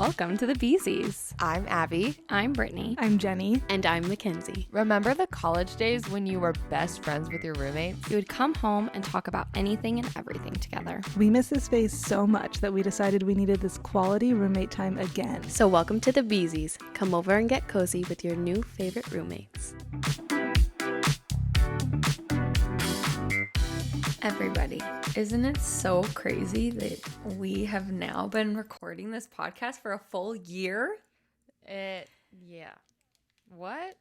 welcome to the Beezies. I'm Abby. I'm Brittany. I'm Jenny. And I'm Mackenzie. Remember the college days when you were best friends with your roommates? We would come home and talk about anything and everything together. We miss this phase so much that we decided we needed this quality roommate time again. So welcome to the Beezies. Come over and get cozy with your new favorite roommates. Everybody, isn't it so crazy that we have now been recording this podcast for a full year? Yeah. What?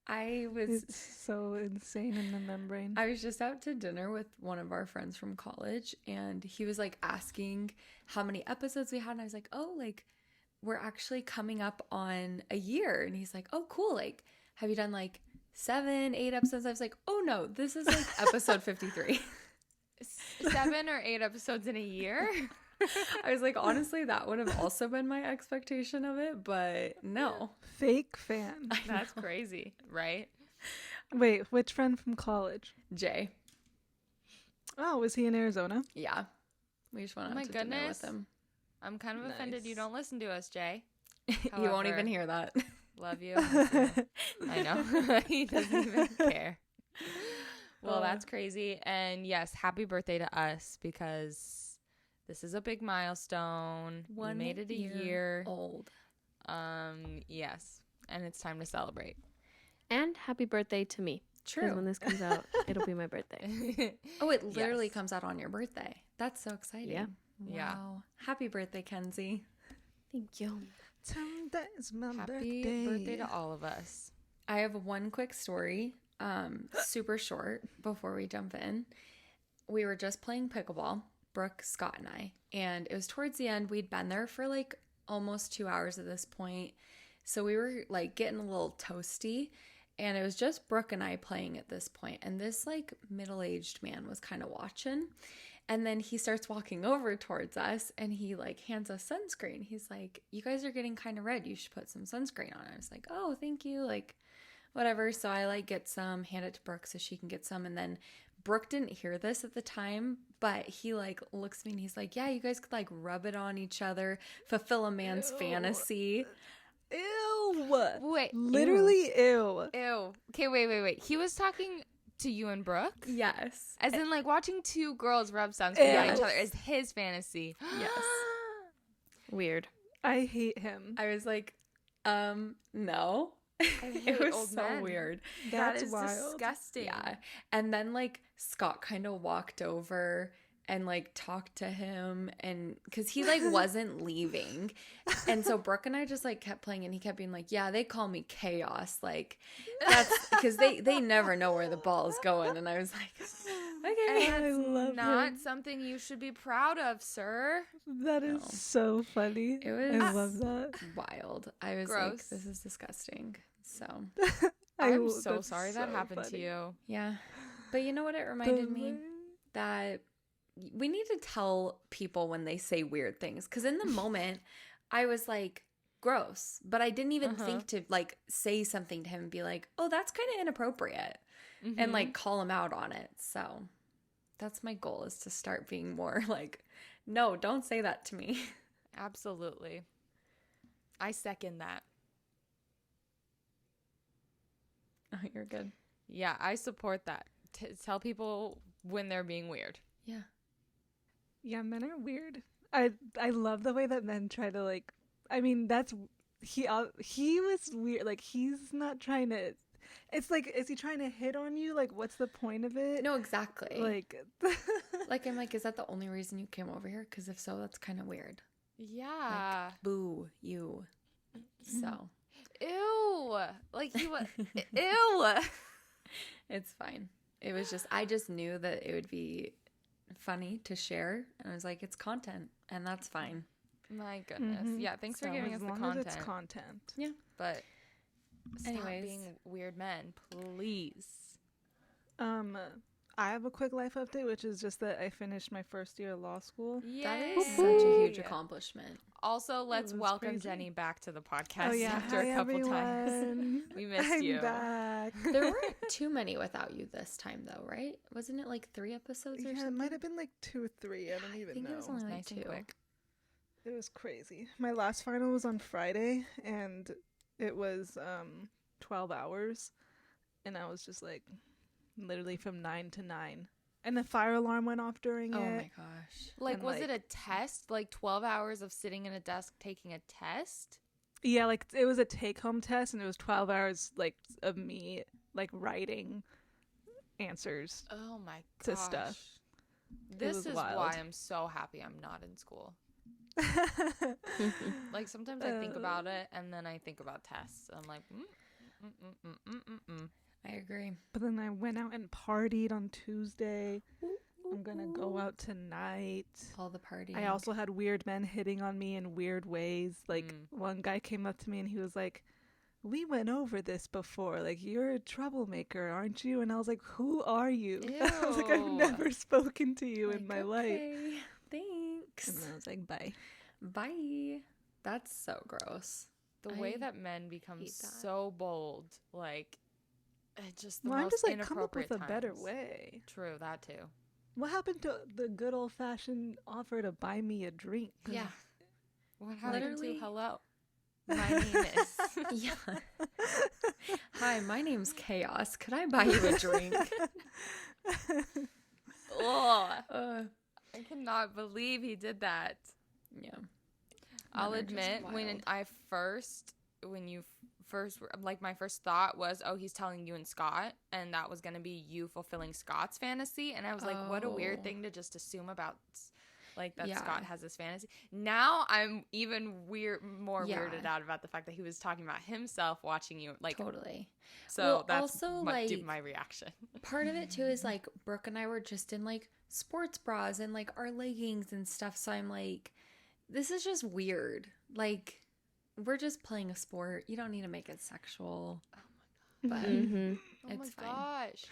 It's so insane in the membrane. I was just out to dinner with one of our friends from college, and he was like asking how many episodes we had, and I was like, oh, like we're actually coming up on a year. And he's like, oh, cool, like have you done like 7, 8 episodes? I was like, oh no, this is like episode 53. 7 or 8 episodes in a year? I was like, honestly, that would have also been my expectation of it, but no. Fake fan. That's crazy, right? Wait, which friend from college? Jay. Oh, was he in Arizona? Yeah. We just went out to dinner with him. I'm kind of offended you don't listen to us, Jay. You won't even hear that. Love you. I know. He doesn't even care. Well, that's crazy. And yes, happy birthday to us because this is a big milestone. We made it a year old. Yes. And it's time to celebrate. And happy birthday to me. True. Because when this comes out, it'll be my birthday. Oh, it literally comes out on your birthday. That's so exciting. Yeah. Wow. Yeah. Happy birthday, Kenzie. Thank you. Today's my Happy birthday to all of us. I have one quick story, super short, before we jump in. We were just playing pickleball, Brooke, Scott, and I, and it was towards the end. We'd been there for like almost 2 hours at this point, so we were like getting a little toasty, and it was just Brooke and I playing at this point, and this like middle-aged man was kind of watching. And then he starts walking over towards us and he like hands us sunscreen. He's like, you guys are getting kind of red. You should put some sunscreen on. I was like, oh, thank you. Like, whatever. So I like get some, hand it to Brooke so she can get some. And then Brooke didn't hear this at the time, but he like looks at me and he's like, yeah, you guys could like rub it on each other, fulfill a man's fantasy. Ew. Wait. Literally ew. Ew. Okay, wait. He was talking to you and Brooke? Yes. As in, like, watching two girls rub sunscreen on each other is his fantasy. Yes. Weird. I hate him. I was like, no. I hate It was old so men. weird. That's That is wild. disgusting. Yeah. And then like Scott kind of walked over and like talked to him, and because he like wasn't leaving, and so Brooke and I just like kept playing, and he kept being like, yeah, they call me chaos, like that's because they never know where the ball is going. And I was like, okay. And I that's love not him. something you should be proud of, sir. That is so funny. It was I love that. wild. I was Gross. like, this is disgusting. So I'm so that's sorry that so happened to funny. you. yeah, but you know what it reminded me? That we need to tell people when they say weird things, because in the moment I was like, gross, but I didn't even think to like say something to him and be like, oh, that's kind of inappropriate, and like call him out on it. So that's my goal, is to start being more like, no, don't say that to me. Absolutely. I second that. Oh, you're good. Yeah, I support that. Tell people when they're being weird. Yeah. Yeah, men are weird. I love the way that men try to like. I mean, that's he was weird. Like he's not trying to. It's like, is he trying to hit on you? Like, what's the point of it? No, exactly. Like, I'm like, is that the only reason you came over here? Because if so, that's kind of weird. Yeah. Like, boo, you. So Ew. Like he was. Ew. it's fine. It was just, I just knew that it would be funny to share, and I was like, it's content, and that's fine. My goodness. Yeah, thanks for so giving as us the long content. as it's content. Yeah. But stop Anyways. being weird men, please. I have a quick life update, which is just that I finished my first year of law school. That Yay. is such a huge Yeah. accomplishment. Also, let's was welcome crazy. Jenny back to the podcast Oh yeah, after hi a couple times. everyone. We missed I'm you. back. There weren't too many without you this time, though, right? Wasn't it like 3 episodes or Yeah, it something? might have been like 2 or 3. I don't I even think know. it was only like Nice and 2. quick. It was crazy. My last final was on Friday, and it was 12 hours, and I was just like literally from 9 to 9. And the fire alarm went off during Oh it. my gosh. Like, And, was like- it a test? Like 12 hours of sitting in a desk taking a test? Yeah, like it was a take-home test, and it was 12 hours like of me like writing answers. Oh my To gosh. stuff. This was is wild. why I'm so happy I'm not in school. Like, sometimes I think about it, and then I think about tests. I'm like, I agree. But then I went out and partied on Tuesday. I'm gonna go out tonight. All the partying. I also had weird men hitting on me in weird ways. Like one guy came up to me and he was like, "We went over this before. Like, you're a troublemaker, aren't you?" And I was like, "Who are you?" I was like, "I've Ew. never spoken to you in Like, my life." okay, thanks. And then I was like, "Bye." Bye. That's so gross. the I way that men become hate that. so bold, like, it's just the Well, I'm most just like, come up with inappropriate a better times. way. True, that too. What happened to the good old fashioned offer to buy me a drink? Yeah. What happened Literally- to hello? My name is. Yeah. Hi, my name's Chaos. Could I buy you a drink? Ugh. uh, I cannot believe he did that. yeah. I'll Men are just admit, when you first, like, my first thought was, oh, he's telling you and Scott, and that was gonna be you fulfilling Scott's fantasy, and I was like, what a weird Oh. thing to just assume about, like, that Yeah. Scott has this fantasy. Now I'm even more Yeah. weirded out about the fact that he was talking about himself watching you, like, Totally. so Well, that's also, like like, my reaction. Part of it too is like Brooke and I were just in like sports bras and like our leggings and stuff. So I'm like, this is just weird. Like, we're just playing a sport. You don't need to make it sexual. But Mm-hmm. Oh It's my fine. gosh.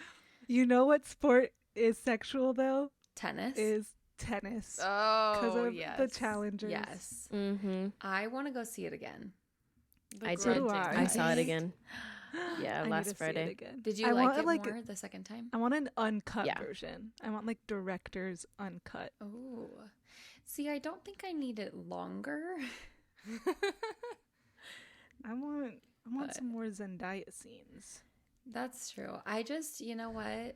You know what sport is sexual though? tennis. Is tennis. Oh, Because of yes. the challengers. Yes. Mm-hmm. I want to go see it again. The I So do grunting. I. I saw it Right? again. Yeah, I need last to see it Friday. again. Did you I like want, it more the second time? I want an uncut Yeah. version. I want like director's uncut. Oh. See, I don't think I need it longer. I want But- some more Zendaya scenes. That's true. I just, you know what?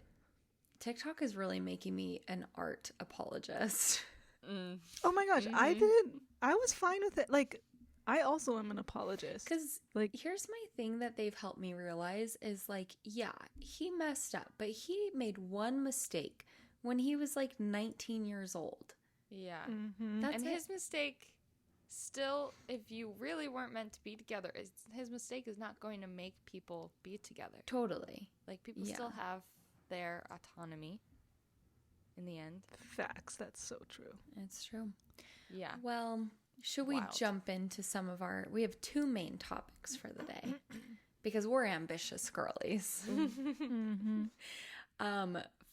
TikTok is really making me an art apologist. Mm. Oh my gosh, I Mhm. didn't. I was fine with it. Like, I also am an apologist. Because Like, here's my thing that they've helped me realize is like, yeah, he messed up, but he made one mistake when he was like 19 years old. Yeah. That's And it. his mistake, still, if you really weren't meant to be together, his mistake is not going to make people be together. Totally. Like, people Yeah. still have their autonomy in the end. facts. That's so true. It's true. Yeah. Well, should we Wild. jump into some of our. We have two main topics for the day because we're ambitious girlies.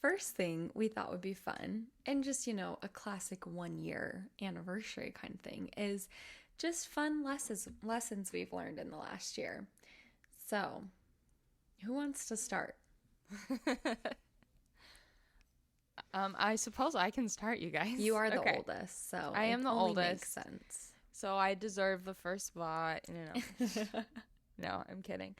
First thing we thought would be fun and just, you know, a classic 1 year anniversary kind of thing is just fun lessons we've learned in the last year. So, who wants to start? I suppose I can start, you guys. You are the Okay. oldest, so I am it the only oldest. Makes sense. So I deserve the first spot. No, I'm kidding.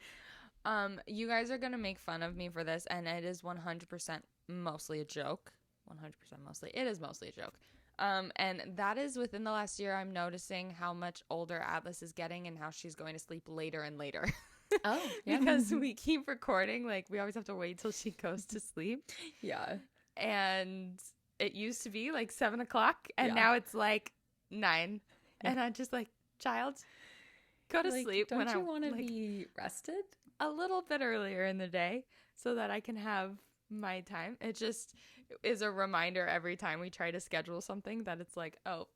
You guys are gonna make fun of me for this, and it is 100% mostly a joke. 100% mostly. It is mostly a joke. And that is within the last year, I'm noticing how much older Atlas is getting and how she's going to sleep later and later. Oh, yeah. Because we keep recording, like, we always have to wait till she goes to sleep. Yeah. And it used to be like 7 o'clock, and Yeah. now it's like 9. And I'm just like, child, go to Like, sleep don't when you I want to like, be rested? a little bit earlier in the day so that I can have my time. It just is a reminder every time we try to schedule something that it's like, oh,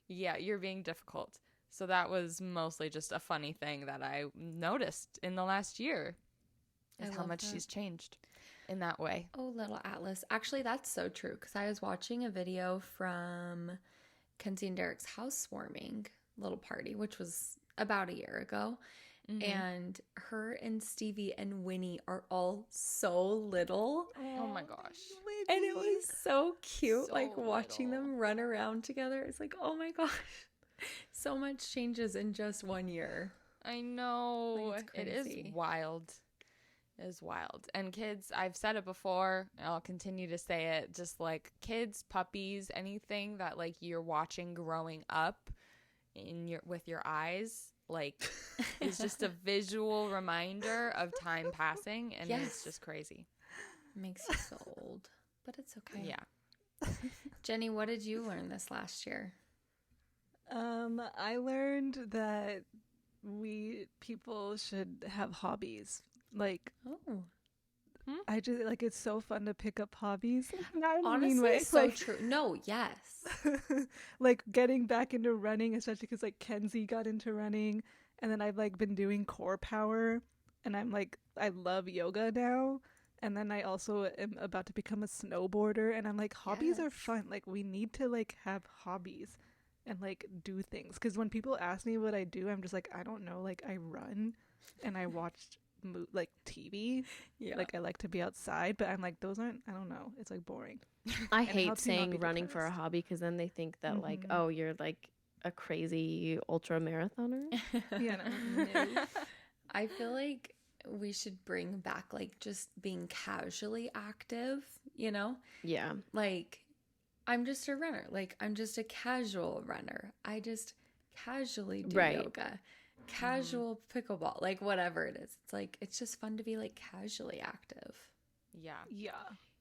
yeah, you're being difficult. So that was mostly just a funny thing that I noticed in the last year, is I how love much that. she's changed in that way. Oh, little Atlas. Actually, that's so true because I was watching a video from Kenzie and Derek's housewarming little party, which was about a year ago. and her and Stevie and Winnie are all so little. Oh my gosh. And it was so cute, So like watching little. them run around together. It's like, oh my gosh, so much changes in just 1 year. I know. Like, it's It is crazy. wild. It is wild. And kids, I've said it before, and I'll continue to say it, just like kids, puppies, anything that like you're watching growing up with your eyes, like is just a visual reminder of time passing, and Yes. it's just crazy. Makes you so old, but it's okay. Yeah. Jenny, what did you learn this last year? I learned that people should have hobbies. Like, Oh, I just like it's so fun to pick up hobbies. Not in a honestly, mean way. so Like, true. No, yes. like getting back into running, especially because like Kenzie got into running, and then I've like been doing core power, and I love yoga now. And then I also am about to become a snowboarder, and I'm like, hobbies are Yes. fun. Like, we need to like have hobbies and like do things. Because when people ask me what I do, I'm just like, I don't know. Like, I run and I watch like TV. Yeah. Like, I like to be outside, but I'm like, those aren't, I don't know. It's like boring. I it hate helps you not saying be running for a depressed. hobby because then they think that like, Mhm. oh, you're like a crazy ultra marathoner. Yeah, no. I feel like we should bring back like just being casually active, you know? Yeah. Like, I'm just a runner. Like, I'm just a casual runner. I just casually do Right. yoga, casual pickleball, like whatever it is. It's like, it's just fun to be like casually active. Yeah. Yeah.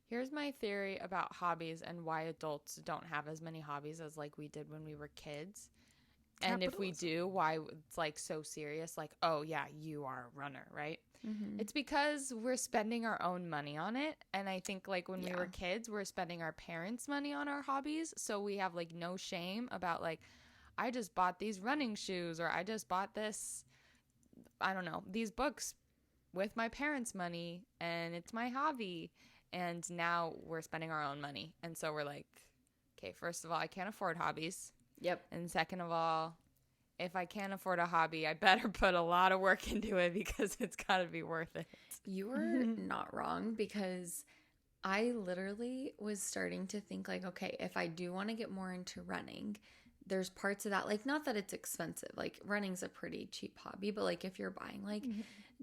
Here's my theory about hobbies and why adults don't have as many hobbies as like we did when we were kids. And if we Capitalism. do, why it's like so serious, like, oh yeah, you are a runner, right? Mm-hmm. It's because we're spending our own money on it. And I think like when we Yeah. were kids, we're spending our parents' money on our hobbies. So we have like no shame about like, I just bought these running shoes, or I just bought this, I don't know, these books with my parents' money, and it's my hobby. And now we're spending our own money. And so we're like, okay, first of all, I can't afford hobbies. Yep. And second of all, if I can't afford a hobby, I better put a lot of work into it because it's got to be worth it. You were not wrong, because I literally was starting to think like, okay, if I do want to get more into running, there's parts of that, like, not that it's expensive, like running's a pretty cheap hobby, but like if you're buying like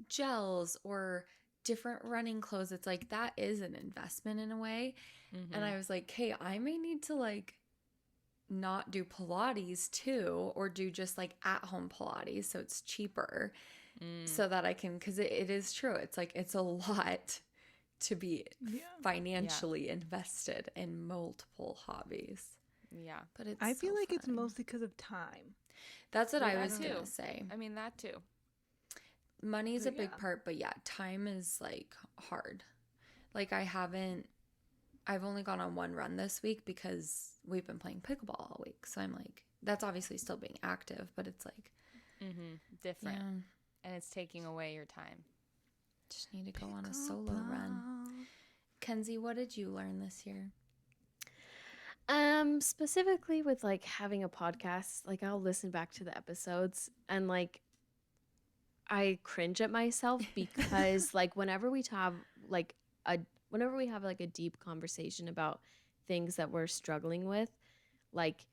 gels or different running clothes, it's like that is an investment in a way. And I was like, hey, I may need to like not do Pilates too, or do just like at home Pilates so it's cheaper, so that I can, because it is true. It's like it's a lot to be financially invested in multiple hobbies. Yeah. But it's I feel so like it's fun. mostly because of time. That's what Well, I that was too. gonna say. I mean, that too. Money's a But big yeah. part, but yeah, time is like hard. Like I've only gone on one run this week because we've been playing pickleball all week. So I'm like, that's obviously still being active, but it's like, Different. yeah, And it's taking away your time. just need to go on a solo run. Kenzie, what did you learn this year? Specifically with like having a podcast, like I'll listen back to the episodes and like I cringe at myself because like whenever we have like a deep conversation about things that we're struggling with, like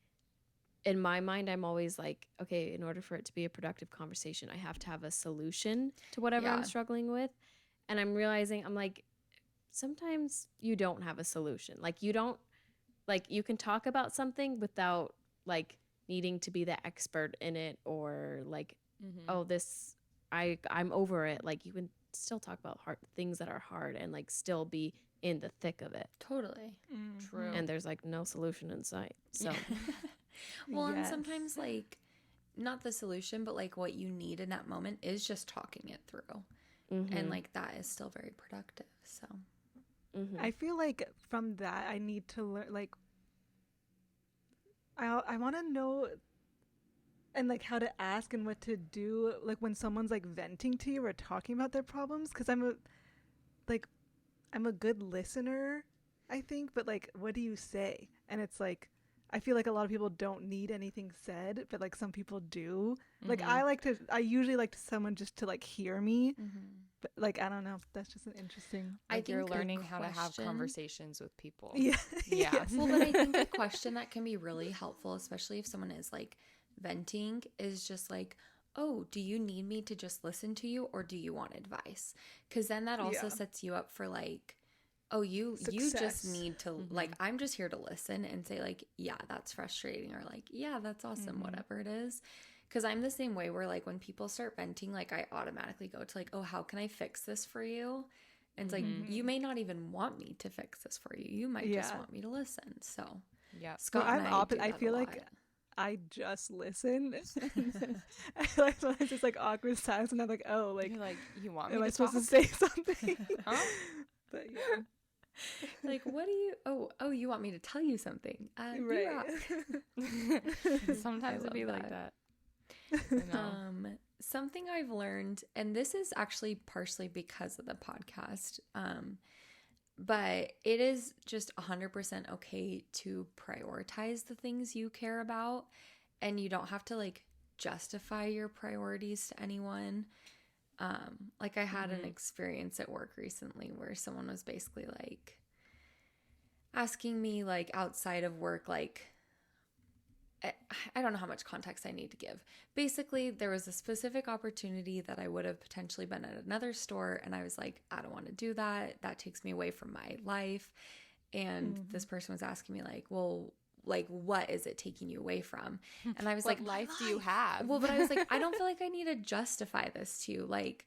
in my mind I'm always like, okay, in order for it to be a productive conversation, I have to have a solution to whatever Yeah. I'm struggling with. And I'm realizing I'm like, sometimes you don't have a solution. Like you don't, like you can talk about something without like needing to be the expert in it, or like, oh, this I'm over it. Like you can still talk about hard things that are hard and like still be in the thick of it. Totally. True. And there's like no solution in sight. So Well, and Yes. sometimes like not the solution, but like what you need in that moment is just talking it through. And like that is still very productive. So I feel like from that I need to learn, like I want to know and like how to ask and what to do like when someone's like venting to you or talking about their problems, because I'm a good listener, I think, but like what do you say? And it's like I feel like a lot of people don't need anything said, but like some people do. Like I usually like someone just to like hear me, but like I don't know, that's just an interesting. I Like think you're a learning how to have question- conversations with people. Yeah. Yeah. Yes. Well, but I think a question that can be really helpful, especially if someone is like venting, is just like, oh, do you need me to just listen to you, or do you want advice? Because then that also Yeah. sets you up for like, oh, you just Success. need to like, I'm just here to listen and say like, yeah, that's frustrating, or like, yeah, that's awesome, whatever it is. Because I'm the same way where like when people start venting, like I automatically go to like, oh, how can I fix this for you? And it's like, you may not even want me to fix this for you. You might just Yeah. want me to listen. So Yeah. Scott Well, and I'm I opposite. do I that a feel like lot. I just listen. I like sometimes it's like awkward silence, and I'm like, oh, like, You're like, you want me am to I supposed talk? to say something? Huh? But yeah, Like, what do you? Oh, you want me to tell you something? You right. rock. Sometimes I it'd be love like that. that. I know. Something I've learned, and this is actually partially because of the podcast, but it is just 100% okay to prioritize the things you care about, and you don't have to like justify your priorities to anyone. Like I had an experience at work recently where someone was basically like asking me like outside of work, like I don't know how much context I need to give. Basically, there was a specific opportunity that I would have potentially been at another store, and I was like, I don't want to do that. That takes me away from my life. And this person was asking me like, well, like what is it taking you away from? And I was What like, life do you have? well, but I was like, I don't feel like I need to justify this to you. Like,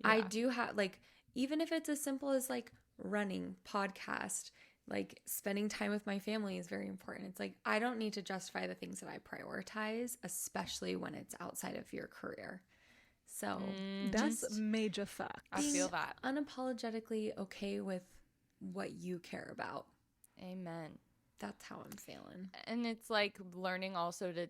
I Yeah. do have, like, even if it's as simple as like running, podcast, like spending time with my family is very important. It's like, I don't need to justify the things that I prioritize, especially when it's outside of your career. So That's just major fact. I feel that. unapologetically okay with what you care about. Amen. That's how I'm feeling. And it's like learning also to,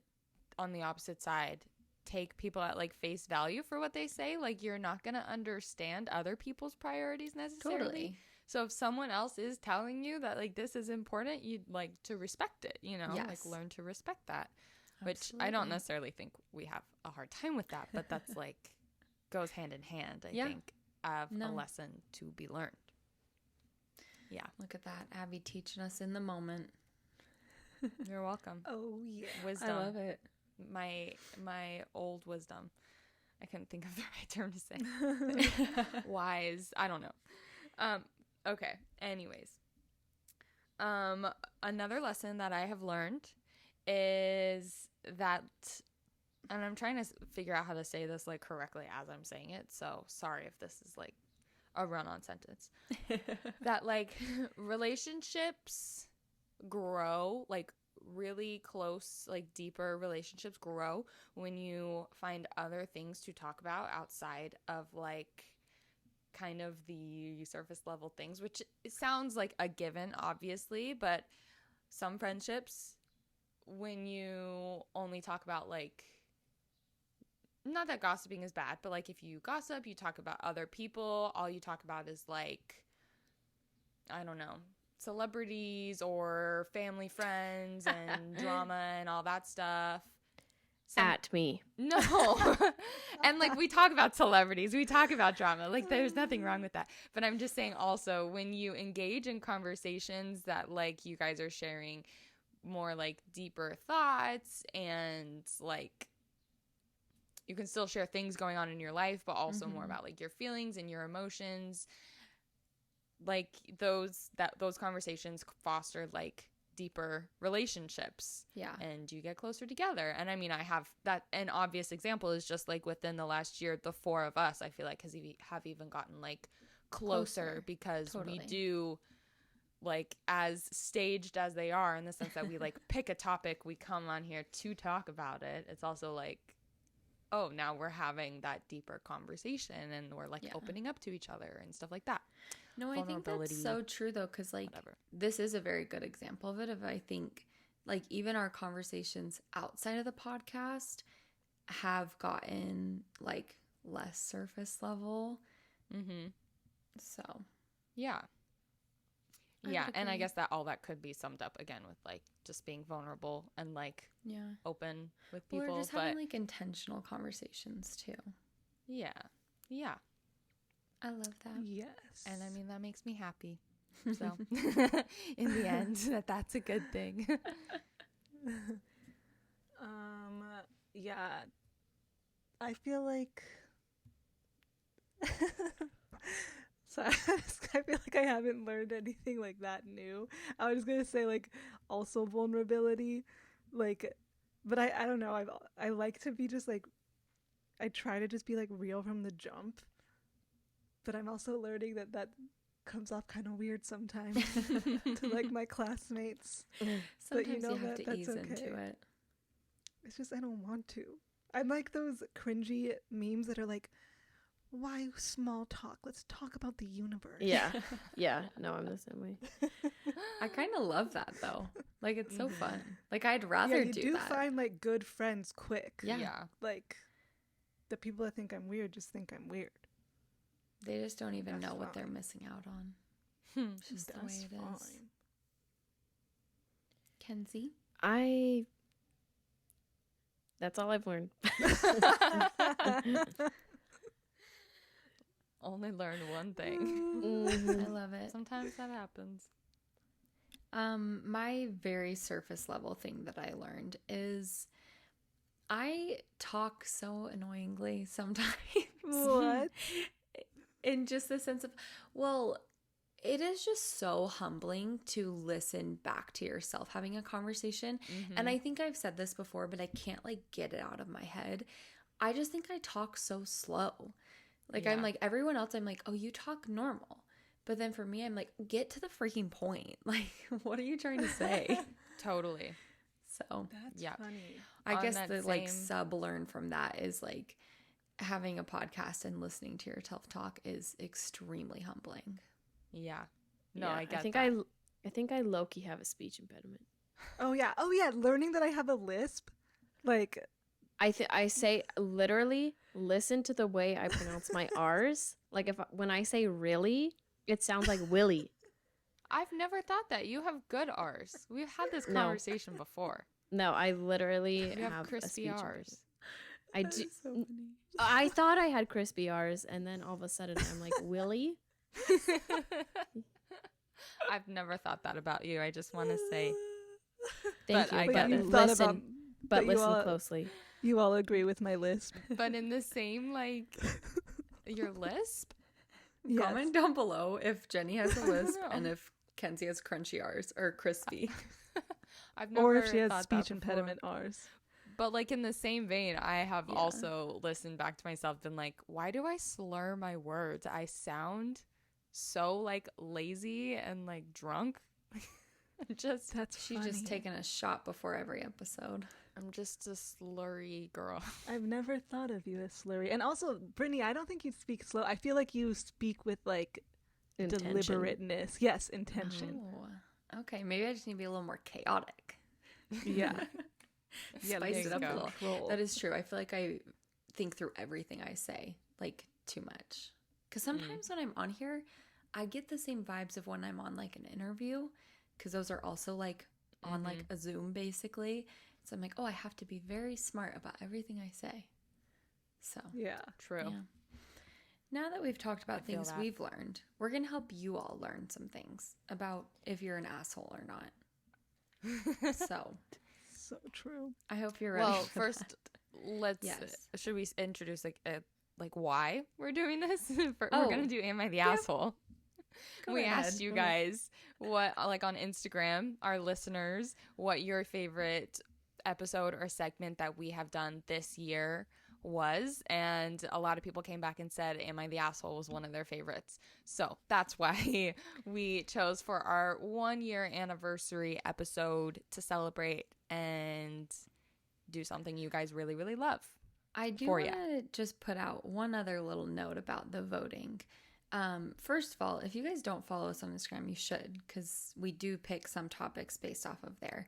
on the opposite side, take people at like face value for what they say. Like you're not going to understand other people's priorities necessarily. Totally. So if someone else is telling you that like this is important, you'd like to respect it, you know, like Yes. learn to respect that, which I don't necessarily think we have a hard time with that, but that's like goes hand in hand, I think, of a lesson to be learned. Yeah. Look at that. Abby teaching us in the moment. You're welcome. Oh yeah. Wisdom. I love it. My old wisdom. I couldn't think of the right term to say. Wise. I don't know. Okay. Anyways. Another lesson that I have learned is that, and I'm trying to figure out how to say this like correctly as I'm saying it. So sorry if this is like a run-on sentence. That like relationships grow, like really close, like deeper relationships grow when you find other things to talk about outside of like kind of the surface level things, which it sounds like a given, obviously, but some friendships, when you only talk about like, not that gossiping is bad, but like if you gossip, you talk about other people, all you talk about is like, I don't know, celebrities or family friends and drama and all that stuff. At me. No. And like we talk about celebrities, we talk about drama. Like there's nothing wrong with that. But I'm just saying also when you engage in conversations that like you guys are sharing more like deeper thoughts and like you can still share things going on in your life, but also more about like your feelings and your emotions. Like those conversations foster like deeper relationships. Yeah. And you get closer together. And I mean, I have that, an obvious example is just like within the last year, the four of us, I feel like have even gotten like closer because we do like as staged as they are in the sense that we like pick a topic, we come on here to talk about it. It's also like, oh, now we're having that deeper conversation and we're like opening up to each other and stuff like that. No, I think that's so true though, because like this is a very good example of it. Of I think like even our conversations outside of the podcast have gotten like less surface level. Mm-hmm. So yeah. Yeah, and I agree. guess that all that could be summed up again with like just being vulnerable and like Yeah. open with Well, people. we're just But having like intentional conversations too. yeah, yeah, I love that. Yes. and I mean that makes me happy. So in the end, that's a good thing. Yeah. I feel like so I feel like I haven't learned anything like that new. I was gonna say like also vulnerability, like, but I don't know. I like to be just like I try to just be like real from the jump, but I'm also learning that that comes off kind of weird sometimes to like my classmates. Sometimes you know you have that to that's ease into okay. it. It's just I don't want to. I'm like those cringy memes that are like, why small talk? Let's talk about the universe. Yeah. Yeah. No, I'm the same way. I kind of love that though. Like it's so Mhm. fun. Like I'd Yeah, rather you do that. find like good friends quick. Yeah. Like the people that think I'm weird just think I'm weird. They just don't even That's know what they're fine. missing out on. It's just the That's way it is. fine. Kenzie? That's all I've learned. Only learn one thing. I love it. Sometimes that happens. My very surface level thing that I learned is I talk so annoyingly sometimes. What? In just the sense of, well, it is just so humbling to listen back to yourself having a conversation. And I think I've said this before, but I can't like get it out of my head. I just think I talk so slow. Like I'm Yeah. like everyone else, I'm like, oh, you talk normal. But then for me, I'm like, get to the freaking point. Like, what are you trying to say? Totally. So That's Yeah. funny. I On guess that the like same- sub learn from that is like having a podcast and listening to yourself talk is extremely humbling. Yeah. No, Yeah, I get think that. I think I low key have a speech impediment. Oh yeah. Learning that I have a lisp, like I say literally listen to the way I pronounce my R's. Like when I say really, it sounds like Willie. I've never thought that. You have good R's. We've had this No. conversation before. No, I literally You have have a crispy speech impediment. R's. I do. I thought I had crispy R's, and then all of a sudden I'm like Willie. I've never thought that about you. I just want to say. Thank But you. I but get you it. thought Listen, about, but you listen all, closely. You all agree with my lisp. But in the same, like, your lisp? Yes. Comment down below if Jenny has a lisp know. and if Kenzie has crunchy R's or crispy. I've never Or if she has thought that speech before. impediment R's. But, like, in the same vein, I have Yeah. also listened back to myself, been like, why do I slur my words? I sound so, like, lazy and, like, drunk. Just, That's She's funny. just taking a shot before every episode. I'm just a slurry girl. I've never thought of you as slurry. And also, Brittany, I don't think you speak slow. I feel like you speak with like Intention. deliberateness. Yes, intention. Oh, okay. Maybe I just need to be a little more chaotic. Yeah. Yeah, Spice there it up you a go. little. Control. That is true. I feel like I think through everything I say, like too much. Because sometimes when I'm on here, I get the same vibes of when I'm on like an interview, because those are also like on like a Zoom basically. So I'm like, oh, I have to be very smart about everything I say. So Yeah. True. yeah. Now that we've talked about feel things that. we've learned, we're going to help you all learn some things about if you're an asshole or not. So So true. I hope you're ready. Well, for first, that. let's. Yes. Should we introduce like why we're doing this? We're Oh. gonna do "Am I the Asshole?" Go We ahead. asked you guys what, like on Instagram, our listeners, what your favorite episode or segment that we have done this year was, and a lot of people came back and said "Am I the Asshole?" was one of their favorites. So that's why we chose for our 1-year anniversary episode to celebrate and do something you guys really, really love. I do for want ya. to just put out one other little note about the voting. First of all, if you guys don't follow us on Instagram, you should, because we do pick some topics based off of there.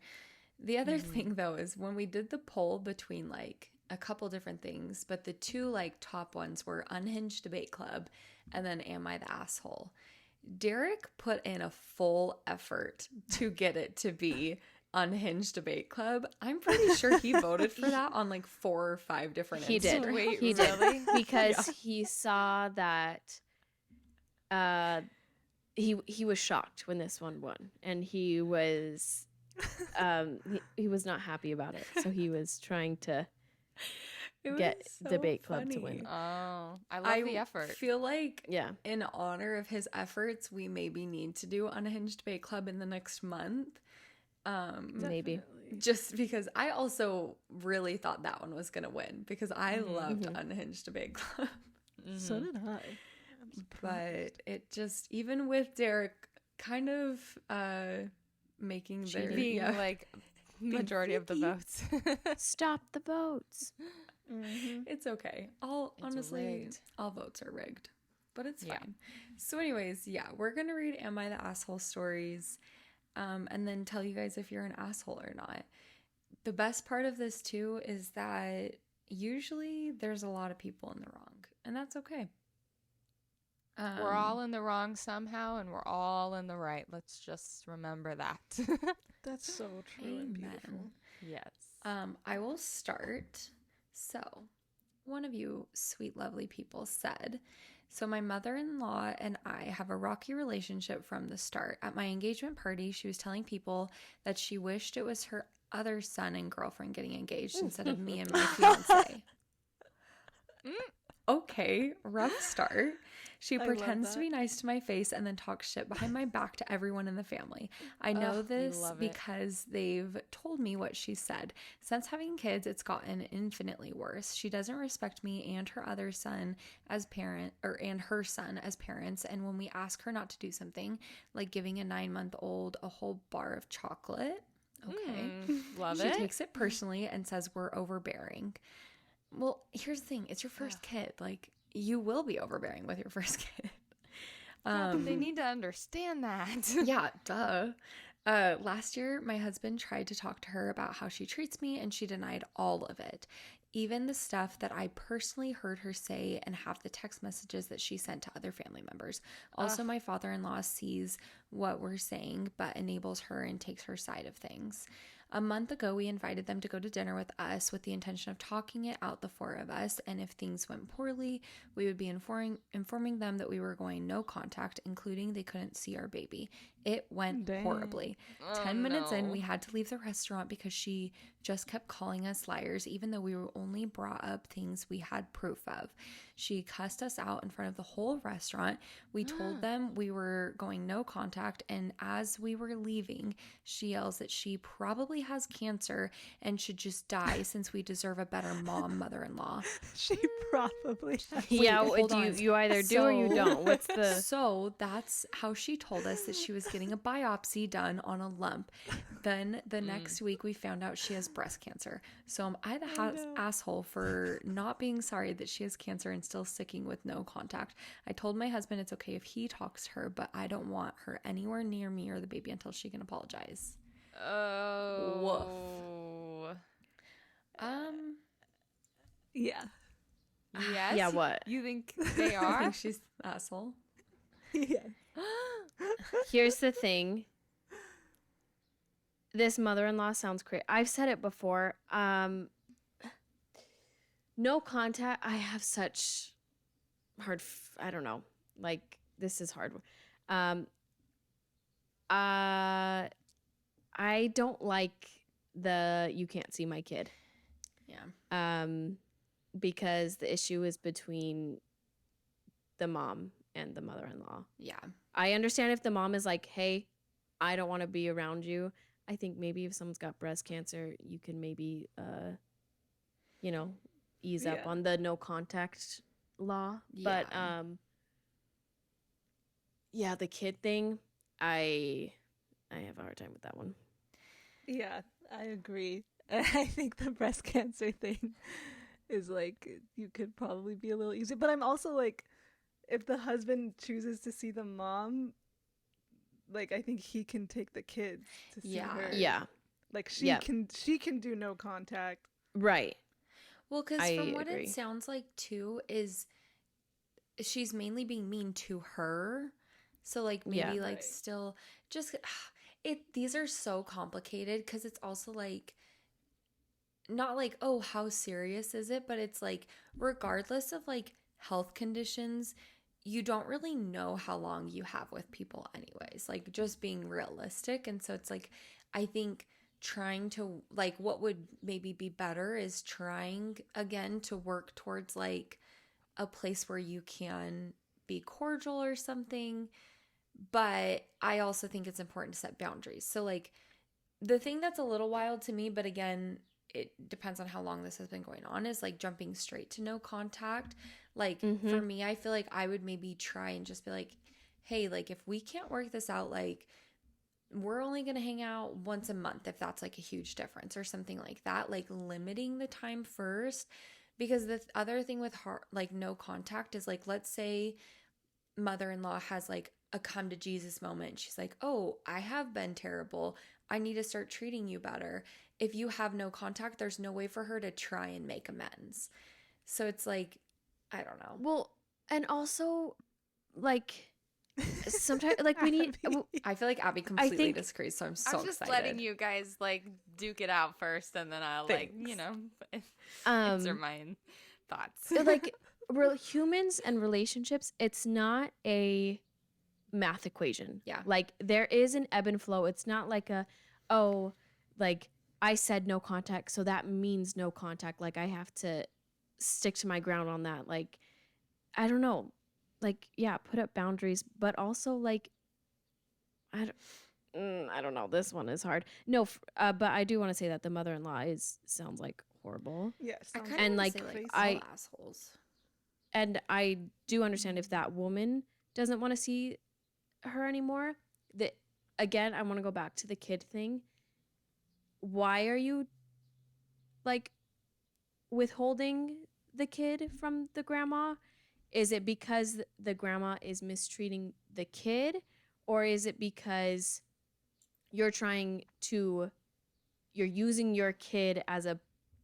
The other thing, though, is when we did the poll between like a couple different things, but the two like top ones were Unhinged Debate Club and then Am I the Asshole? Derek put in a full effort to get it to be Unhinged Debate Club. I'm pretty sure he voted for that on like 4 or 5 different He did. Instagrams. Wait, He really? did because he saw that he was shocked when this one won, and he was he was not happy about it. So he was trying to It get was so Debate Club to funny. win. Oh, I love the effort. I feel like Yeah. in honor of his efforts, we maybe need to do Unhinged Debate Club in the next month. Maybe. Just because I also really thought that one was going to win because I loved Unhinged Debate Club. So did I. But it just, even with Derek kind of making their, Being yeah. like majority of the votes. Stop the votes. It's okay. Honestly, rigged. all votes are rigged, but it's Yeah. fine. So anyways, yeah, we're going to read Am I the Asshole stories and then tell you guys if you're an asshole or not. The best part of this too is that usually there's a lot of people in the wrong, and that's okay. We're all in the wrong somehow, and we're all in the right. Let's just remember that. That's so true and beautiful. Amen. Yes. I will start. So, one of you sweet, lovely people said, so my mother-in-law and I have a rocky relationship from the start. At my engagement party, she was telling people that she wished it was her other son and girlfriend getting engaged instead of me and my fiance. Okay, rough start. She I pretends love to be nice to my face and then talks shit behind my back to everyone in the family. I know Ugh, we this love it. because they've told me what she said. Since having kids, it's gotten infinitely worse. She doesn't respect me and her other son as and her son as parents. And when we ask her not to do something, like giving a 9-month-old a whole bar of chocolate, okay, Love she it. takes it personally and says we're overbearing. Well, here's the thing. It's your first kid. Like, you will be overbearing with your first kid. Yeah, but they need to understand that. Yeah, duh. Last year, my husband tried to talk to her about how she treats me, and she denied all of it. Even the stuff that I personally heard her say and have the text messages that she sent to other family members. Also, my father-in-law sees what we're saying, but enables her and takes her side of things. A month ago, we invited them to go to dinner with us with the intention of talking it out, the 4 of us, and if things went poorly, we would be informing them that we were going no contact, including they couldn't see our baby. It went horribly. 10 minutes in, we had to leave the restaurant because she just kept calling us liars, even though we were only brought up things we had proof of. She cussed us out in front of the whole restaurant. We told them we were going no contact, and as we were leaving, she yells that she probably has cancer and should just die since we deserve a better mother-in-law. She probably has. Yeah, hold on. you either do or you So- don't. What's the So that's how she told us that she was getting a biopsy done on a lump. Then the next week we found out she has breast cancer. So am I the asshole for not being sorry that she has cancer and still sticking with no contact? I told my husband it's okay if he talks to her, but I don't want her anywhere near me or the baby until she can apologize. Oh. Yeah. Yes. Yeah, what? You think they I are? think she's the asshole. Yeah. Here's the thing. This mother-in-law sounds crazy. I've said it before. No contact. I have such hard. I don't know. Like, this is hard. I don't like the you can't see my kid. Yeah. Because the issue is between the mom and the mother-in-law. Yeah. I understand if the mom is like, hey, I don't want to be around you. I think maybe if someone's got breast cancer, you can maybe, ease up Yeah. on the no contact law. But, the kid thing, I have a hard time with that one. Yeah, I agree. I think the breast cancer thing is like, you could probably be a little easier. But I'm also like, if the husband chooses to see the mom, like, I think he can take the kids to see Yeah. her. Yeah, Like, she Yeah. can do no contact. right. Well, because I from what agree. it sounds like too is she's mainly being mean to her So like maybe Yeah. like Right. still just these are so complicated because it's also like not like, oh, how serious is it? But it's like, regardless of like health conditions, you don't really know how long you have with people, anyways. Like, just being realistic. And so it's like, I think trying to, like, what would maybe be better is trying again to work towards like a place where you can be cordial or something. But I also think it's important to set boundaries. So, like, the thing that's a little wild to me, but again, it depends on how long this has been going on, is like jumping straight to no contact. Like for Mm-hmm. me, I feel like I would maybe try and just be like, hey, like if we can't work this out, like we're only going to hang out once a month if that's like a huge difference or something like that, like limiting the time first. Because the other thing with like no contact is like, let's say mother-in-law has like a come to Jesus moment. She's like, "Oh, I have been terrible. I need to start treating you better." If you have no contact, there's no way for her to try and make amends. So it's like, I don't know. Well, and also, like, sometimes, like, we need. Abby. I feel like Abby I completely think disagrees, so I'm I'm so just excited. letting you guys like duke it out first, and then I'll like Thanks. answer my thoughts. like, humans and relationships. It's not a math equation. Yeah. Like, there is an ebb and flow. It's not like oh, like I said no contact, so that means no contact. Like, I have to stick to my ground on that. Like, I don't know. Like, yeah, put up boundaries, but also like I don't know. This one is hard. No, but I do want to say that the mother-in-law sounds like horrible. Yes. I kind of And, want to like, say like crazy. all assholes. And I do understand if that woman doesn't want to see her anymore. That, again, I want to go back to the kid thing. Why are you like withholding the kid from the grandma? Is it because the grandma is mistreating the kid, or is it because you're using your kid as a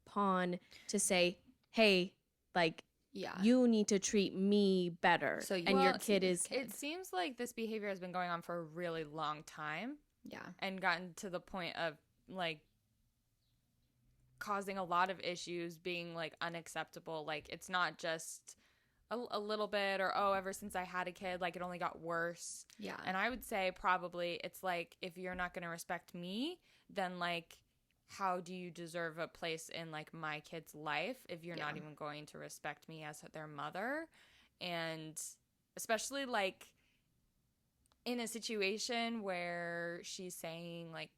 pawn to say, "Hey, like, Yeah. you need to treat me better," So you and your won't see kid this is kid. It seems like this behavior has been going on for a really long time Yeah. and gotten to the point of like causing a lot of issues, being like unacceptable. Like it's not just a little bit or oh, ever since I had a kid, like it only got worse. Yeah. And I would say probably it's like if you're not going to respect me, then like how do you deserve a place in like my kid's life if you're not Yeah. even going to respect me as their mother? And especially like in a situation where she's saying like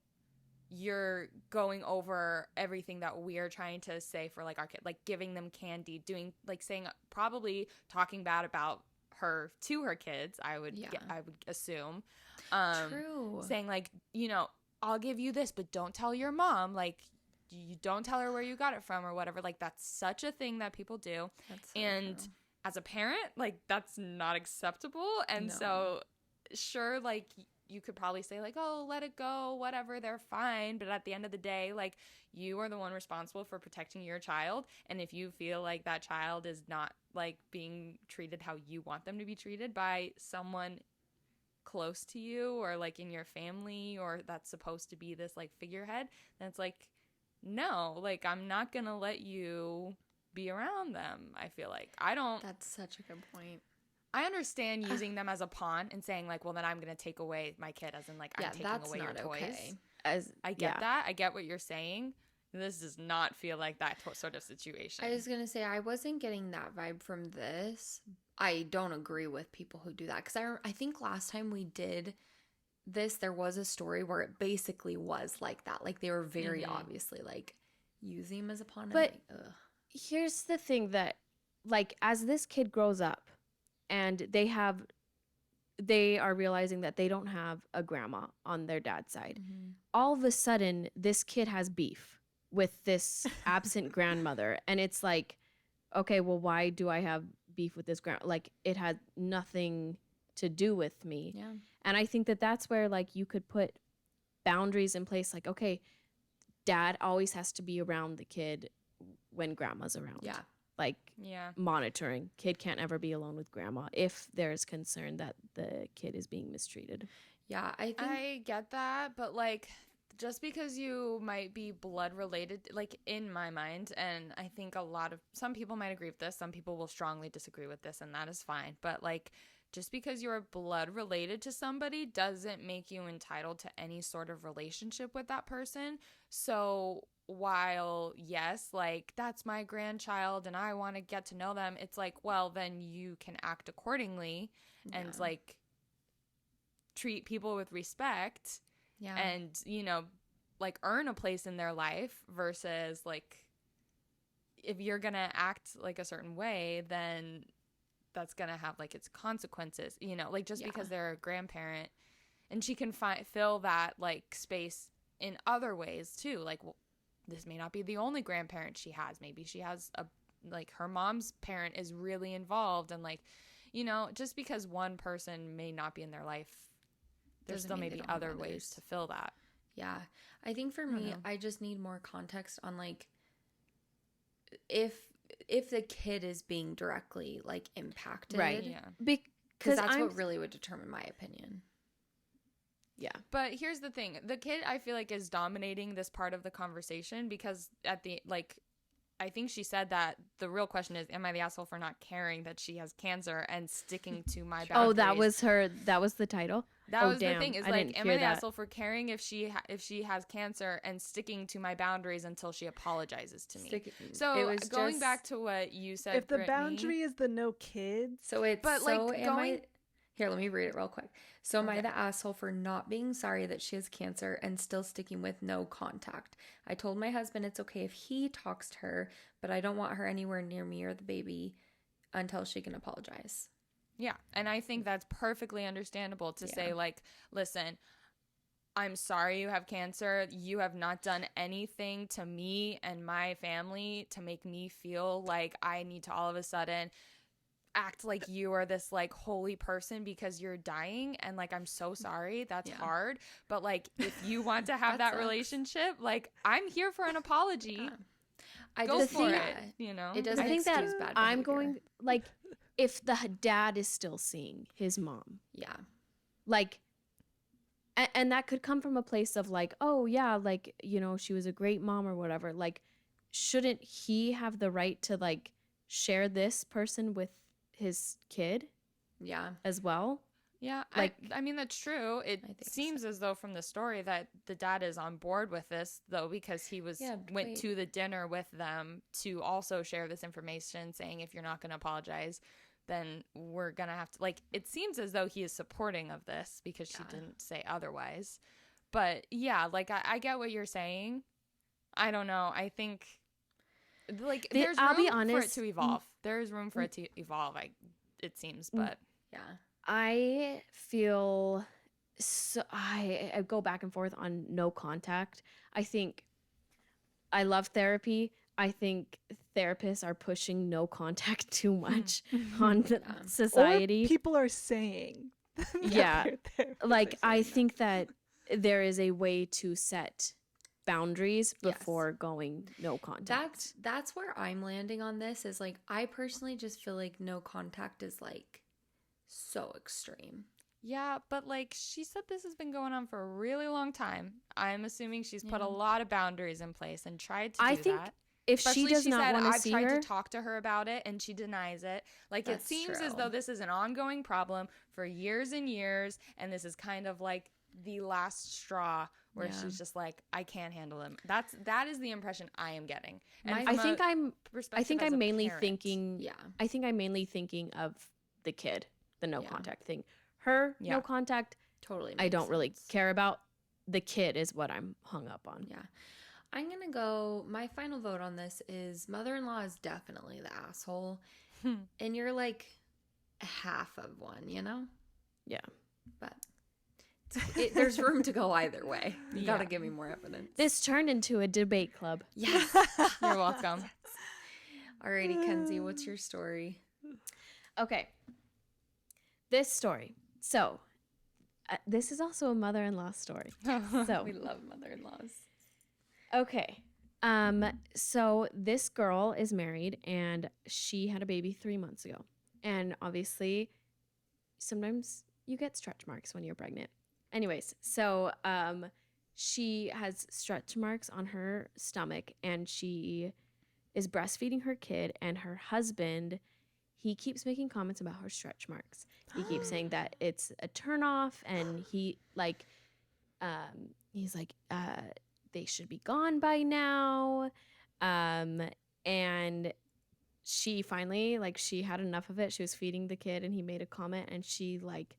you're going over everything that we're trying to say for like our kid, like giving them candy, doing like saying probably talking bad about her to her kids. I would Yeah. I would assume, True. saying like I'll give you this, but don't tell your mom. Like you don't tell her where you got it from or whatever. Like that's such a thing that people do, That's so and true. as a parent, like that's not acceptable. And No. so sure, like you could probably say like, oh, let it go, whatever, they're fine. But at the end of the day, like you are the one responsible for protecting your child. And if you feel like that child is not like being treated how you want them to be treated by someone close to you or like in your family or that's supposed to be this like figurehead, then it's like, no, like I'm not gonna let you be around them. I feel like That's such a good point. I understand using them as a pawn and saying like, well, then I'm going to take away my kid as in like, I'm taking that's away your not toys. okay. as I get that. I get what you're saying. This does not feel like that sort of situation. I was gonna say I wasn't getting that vibe from this. I don't agree with people who do that because I think last time we did this, there was a story where it basically was like that. Like they were very obviously like using him as a pawn. But- and like, ugh. Here's the thing that, like, as this kid grows up and they are realizing that they don't have a grandma on their dad's side, all of a sudden this kid has beef with this absent grandmother, and it's like, okay, well, why do I have beef with this like it had nothing to do with me. Yeah. And I think that that's where like you could put boundaries in place, like, okay, dad always has to be around the kid when grandma's around. Yeah. like Yeah. monitoring. Kid can't ever be alone with grandma if there's concern that the kid is being mistreated. Yeah, I think I get that, but like just because you might be blood related, like in my mind, and I think some people might agree with this, some people will strongly disagree with this, and that is fine. But like just because you're blood related to somebody doesn't make you entitled to any sort of relationship with that person. So while yes, like that's my grandchild and I want to get to know them, it's like, well, then you can act accordingly and Yeah. like treat people with respect yeah. and, you know, like earn a place in their life versus like if you're going to act like a certain way, then that's going to have like its consequences, you know, like just Yeah. because they're a grandparent and she can fill that like space in other ways too. Like this may not be the only grandparent she has. Maybe she has like her mom's parent is really involved and like, you know, just because one person may not be in their life, there Doesn't still mean may they be don't have other ways others. to fill that. Yeah. I think for don't me, know. I just need more context on like if the kid is being directly like impacted. Right. Yeah. Because Because that's I'm what really would determine my opinion. yeah. But here's the thing. The kid, I feel like, is dominating this part of the conversation because at the, like, I think she said that the real question is, am I the asshole for not caring that she has cancer and sticking to my boundaries? Oh, that was the title. That Oh, was damn. the thing. Is I like, didn't am hear I the that. asshole for caring if she has cancer and sticking to my boundaries until she apologizes to me? So it was going just- back to what you said, If the Brittany, boundary is the no kids, So it's But, like, am I going- here, let me read it real quick. So am I Okay. the asshole for not being sorry that she has cancer and still sticking with no contact? I told my husband it's okay if he talks to her, but I don't want her anywhere near me or the baby until she can apologize. yeah, and I think that's perfectly understandable to say, like, listen, I'm sorry you have cancer. You have not done anything to me and my family to make me feel like I need to all of a sudden act like you are this like holy person because you're dying, and like I'm so sorry, that's Yeah. hard, but like if you want to have That that sucks. relationship, like I'm here for an apology. Yeah. I Go just for think it, you know. it doesn't I think that excuse bad I'm behavior. going like if the dad is still seeing his mom, Yeah. like and that could come from a place of like, oh yeah, like, you know, she was a great mom or whatever. Like, shouldn't he have the right to like share this person with his kid Yeah. as well? Yeah, Like- I mean that's true. It I think seems as though from the story that the dad is on board with this though, because he went wait. to the dinner with them to also share this information, saying if you're not going to apologize, then we're gonna have to, like, it seems as though he is supporting of this because she Yeah. didn't say otherwise. But yeah, like I get what you're saying. I don't know. I think like there's I'll room be for it honest, to evolve. There's room for it to evolve. It seems, but Yeah. I feel so I go back and forth on no contact. I think I love therapy. I think therapists are pushing no contact too much on Yeah. society. or people are saying, that Yeah. their therapists Like, are I saying think that there is a way to set boundaries Yes. before going no contact. That's where I'm landing on this is like I personally just feel like no contact is like so extreme. yeah, but like she said, this has been going on for a really long time. I'm assuming she's put a Yeah. lot of boundaries in place and tried to I do think that. if Especially she does not said, want to I've see tried her, to talk to her about it and she denies it. Like it That's seems as true. though this is an ongoing problem for years and years, and this is kind of like the last straw where Yeah. she's just like, I can't handle him. that is the impression I am getting. And My- from I think a I'm perspective as a mainly parent, thinking Yeah. I think I'm mainly thinking of the kid, the no Yeah. contact thing. Her Yeah. no contact, Totally. I makes don't really sense. care about. The kid is what I'm hung up on. Yeah. I'm going to go my final vote on this is mother-in-law is definitely the asshole. And you're like half of one, you know? Yeah. But there's room to go either way. You got to Yeah. give me more evidence. This turned into a debate club. Yes. You're welcome. Alrighty, Kenzie, what's your story? Okay. This story. So, this is also a mother-in-law story. So, We love mother-in-laws. okay. So this girl is married and she had a baby 3 months ago. And obviously, sometimes you get stretch marks when you're pregnant. Anyways, so she has stretch marks on her stomach and she is breastfeeding her kid, and her husband, he keeps making comments about her stretch marks. He keeps saying that it's a turnoff, and he's like, they should be gone by now. And she finally, like, she had enough of it. She was feeding the kid, and he made a comment, and she like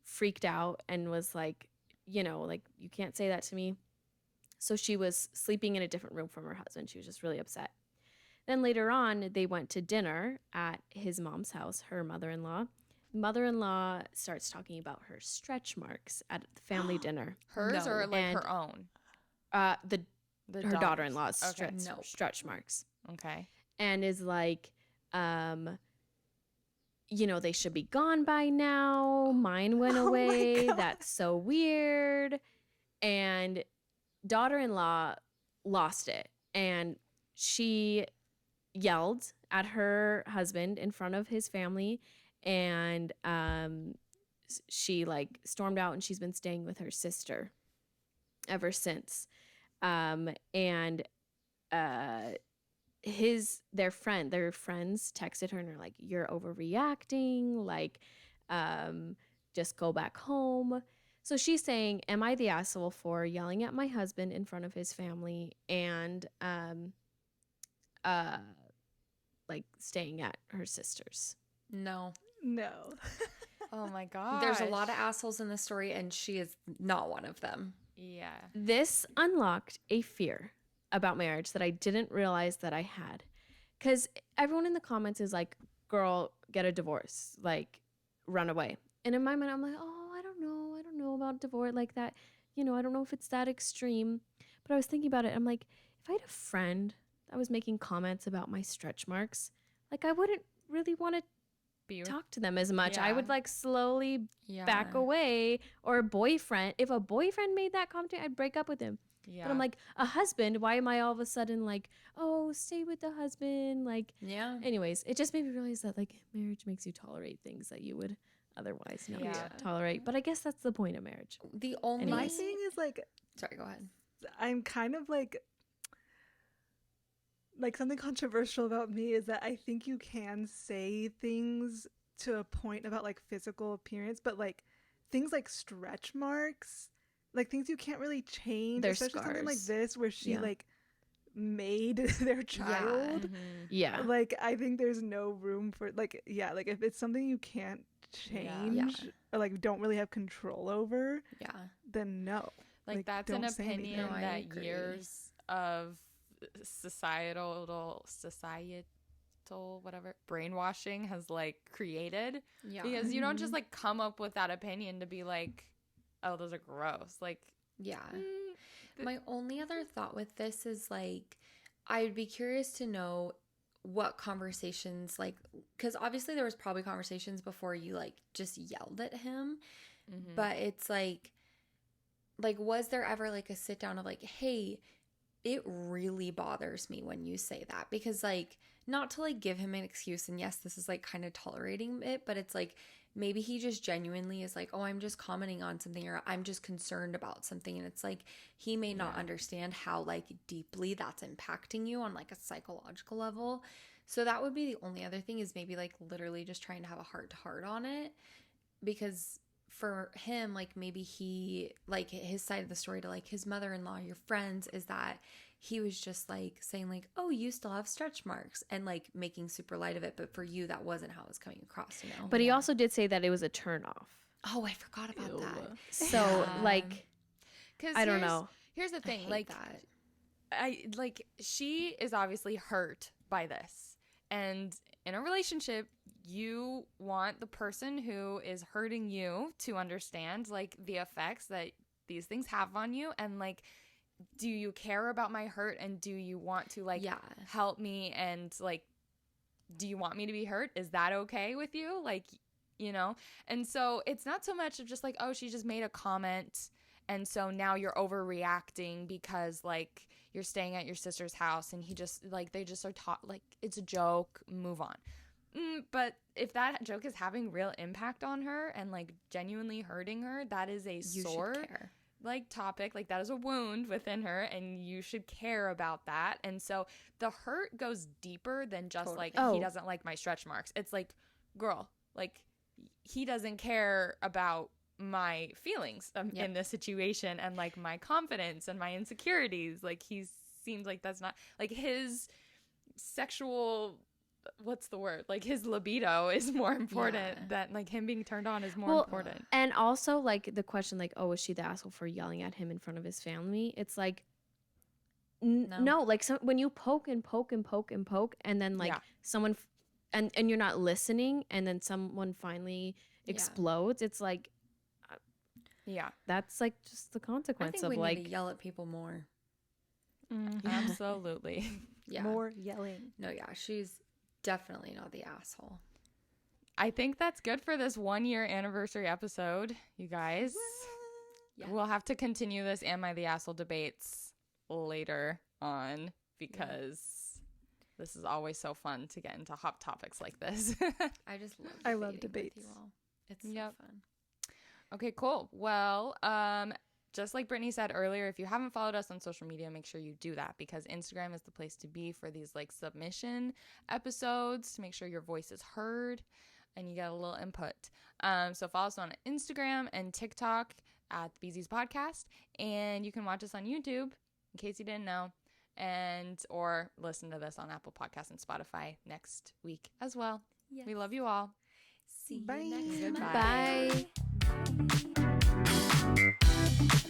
freaked out and was like, like, you can't say that to me. So she was sleeping in a different room from her husband. She was just really upset. Then later on, they went to dinner at his mom's house, her mother-in-law. Mother-in-law starts talking about her stretch marks at the family dinner. Hers No. or like And- her own? The The her daughter-in-law's Okay. stretch marks. Okay. And is like, they should be gone by now. Mine went Oh my away. God. That's so weird. And daughter-in-law lost it. And she yelled at her husband in front of his family. And she like stormed out, and she's been staying with her sister ever since. And their friends texted her and are like, you're overreacting, like, just go back home. So she's saying, am I the asshole for yelling at my husband in front of his family and like staying at her sister's? No. No. Oh my god. There's a lot of assholes in this story, and she is not one of them. Yeah. This unlocked a fear about marriage that I didn't realize that I had. Because everyone in the comments is like, girl, get a divorce, like, run away. And in my mind, I'm like, oh, I don't know about divorce like that. I don't know if it's that extreme. But I was thinking about it. I'm like, if I had a friend that was making comments about my stretch marks, like, I wouldn't really want to talk to them as much. I Yeah. would like slowly Yeah. back away. Or a boyfriend, if a boyfriend made that comment, I'd break up with him. Yeah. But I'm like, a husband, why am I all of a sudden like, oh, stay with the husband? Like, Yeah. anyways, it just made me realize that like marriage makes you tolerate things that you would otherwise not Yeah. tolerate. But I guess that's the point of marriage. The only My Anyways. thing is like, Sorry, go ahead. I'm kind of like something controversial about me is that I think you can say things to a point about like physical appearance, but like things like stretch marks, like things you can't really change, They're especially something like scars. this where she Yeah. like made their child. Mhm. Yeah. Like I think there's no room for like if it's something you can't change Yeah. or like don't really have control over, Yeah. then no. Like that's an don't say anything. opinion No, I that agree. years of societal whatever brainwashing has like created, Yeah. because you don't just Mhm. like come up with that opinion to be like, oh, those are gross. Like, Yeah. th- My only other thought with this is like, I'd be curious to know what conversations, like, because obviously there was probably conversations before you like just yelled at him, mhm. but it's like, was there ever like a sit down of like, hey, it really bothers me when you say that? Because like, not to like give him an excuse, and yes, this is like kind of tolerating it, but it's like maybe he just genuinely is like, oh, I'm just commenting on something, or I'm just concerned about something, and it's like he may not Yeah. understand how like deeply that's impacting you on like a psychological level. So that would be the only other thing, is maybe like literally just trying to have a heart to heart on it, because for him, like maybe he, like his side of the story to like his mother-in-law, your friends, is that he was just like saying like, oh, you still have stretch marks, and like making super light of it. But for you, that wasn't how it was coming across, you know? But he also did say that it was a turn off. Oh, I forgot about that. So Yeah. like, 'Cause I don't here's- know. Here's the I thing, hate like that. she is obviously hurt by this, and in a relationship you want the person who is hurting you to understand like the effects that these things have on you, and like, do you care about my hurt, and do you want to like Yeah. help me, and like, do you want me to be hurt? Is that okay with you? Like, and so it's not so much of just like, oh, she just made a comment And so now you're overreacting because like you're staying at your sister's house and he just like they just are taught like it's a joke, move on. But if that joke is having real impact on her and like genuinely hurting her, that is a You sore should care. like topic, like that is a wound within her and you should care about that. And so the hurt goes deeper than just Totally. like he doesn't like my stretch marks. It's like, girl, like he doesn't care about my feelings in this situation and like my confidence and my insecurities. Like he seems like that's not like his sexual, what's the word, like his libido is more important than like him being turned on is more important. And also like the question like, oh, is she the asshole for yelling at him in front of his family? It's like no, like when you poke and poke and poke and poke and then like someone and you're not listening and then someone finally explodes, it's like that's like just the consequence I think of we like need to yell at people more. Absolutely. More yelling. No, she's definitely not the asshole. I think that's good for this 1 year anniversary episode, you guys. We'll have to continue this Am I the Asshole debates later on because this is always so fun to get into hot topics like this. I love debates. with you all. It's so fun. Okay, cool. Well, just like Brittany said earlier, if you haven't followed us on social media, make sure you do that because Instagram is the place to be for these like submission episodes to make sure your voice is heard and you get a little input. So follow us on Instagram and TikTok at the Beezies Podcast, and you can watch us on YouTube in case you didn't know, and or listen to this on Apple Podcasts and Spotify next week as well. Yes. We love you all. See Bye. you next Goodbye. month. bye.